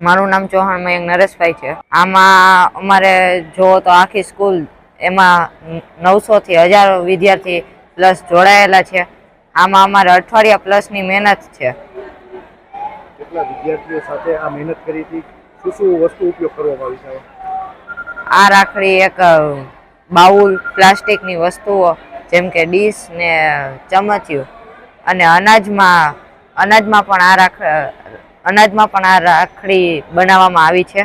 મારું નામ ચૌહાણ મયંક નરેશભાઈ છે। આમાં અમારે જો તો આખી સ્કૂલ એમાં 900 થી 1000 વિદ્યાર્થી પ્લસ જોડાયેલા છે। આમાં અમારે અઠવાડિયા પ્લસની મહેનત છે। કેટલા વિદ્યાર્થીઓ સાથે આ મહેનત કરી હતી? શું વસ્તુ ઉપયોગ કરવામાં આવી છે? આ રાખડી એક બાઉલ, પ્લાસ્ટિકની વસ્તુઓ જેમ કે ડીશ ને ચમચિયું અને અનાજમાં પણ આ રાખડી બનાવવામાં આવી છે।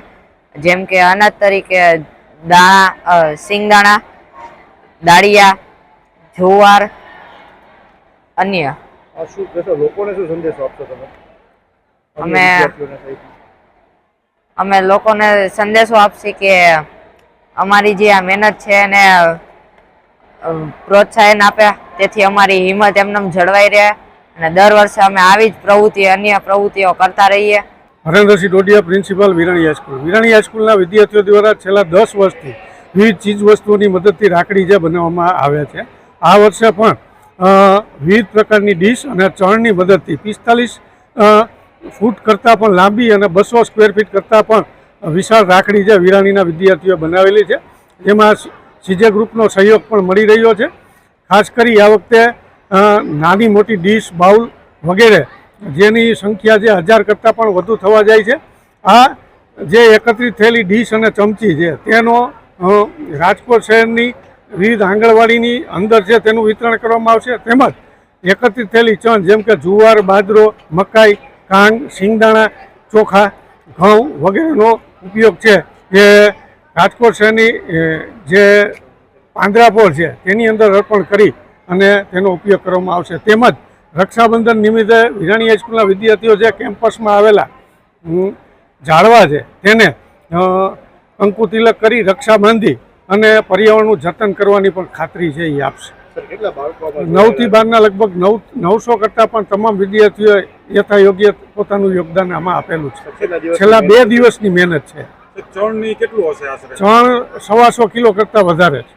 જેમ કે અનાજ તરીકે દાણા, સિંગદાણા, દાળિયા, જુવાર અન્ય। શું કહેશો, લોકોને શું સંદેશો આપશો તમે? અમે લોકોને સંદેશો આપશે કે અમારી જે આ મહેનત છે એને પ્રોત્સાહન આપે, તેથી અમારી હિંમત એમને જળવાઈ રહે અને દર વર્ષે અમે આવી જ પ્રવૃત્તિ, અન્ય પ્રવૃત્તિઓ કરતા રહીએ। Harendrasinh Dodiya, principal, Virani high school. વિરાણી હાઈસ્કૂલના વિદ્યાર્થીઓ દ્વારા છેલ્લા 10 વર્ષથી વિવિધ ચીજ વસ્તુઓની મદદથી રાખડી જે બનાવવામાં આવે છે, આ વર્ષે પણ વિવિધ પ્રકારની ડીશ અને ચણની મદદથી 45 ફૂટ કરતાં પણ લાંબી અને 200 સ્ક્વેર ફીટ કરતાં પણ વિશાળ રાખડી જે વિરાણીના વિદ્યાર્થીઓ બનાવેલી છે, જેમાં સીજે ગ્રુપનો સહયોગ પણ મળી રહ્યો છે। ખાસ કરી આ વખતે નાની મોટી ડીશ, બાઉલ વગેરે જેની સંખ્યા જે 1000 કરતાં પણ વધુ થવા જાય છે। આ જે એકત્રિત થયેલી ડીશ અને ચમચી છે તેનો રાજકોટ શહેરની વિવિધ આંગણવાડીની અંદર છે તેનું વિતરણ કરવામાં આવશે। તેમજ એકત્રિત થયેલી ચણ જેમ કે જુવાર, બાજરો, મકાઈ, કાંગ, સિંગદાણા, ચોખા, ઘઉં વગેરેનો ઉપયોગ છે એ રાજકોટ શહેરની જે પાંદરાપોળ છે તેની અંદર અર્પણ કરી અને તેનો ઉપયોગ કરવામાં આવશે। તેમજ રક્ષાબંધન નિમિત્તે વિરાણી હાઈસ્કૂલના વિદ્યાર્થીઓ જે કેમ્પસમાં આવેલા ઝાડવા છે તેને કંકુ તિલક કરી રક્ષા બાંધી અને પર્યાવરણનું જતન કરવાની પણ ખાતરી છે એ આપશે। 9 થી 12ના લગભગ 900 કરતાં પણ તમામ વિદ્યાર્થીઓએ યથાયોગ્ય પોતાનું યોગદાન આમાં આપેલું છે। છેલ્લા 2 દિવસની મહેનત છે। ચણની કેટલું હશે આશરે? ચણ 125 કિલો કરતાં વધારે છે।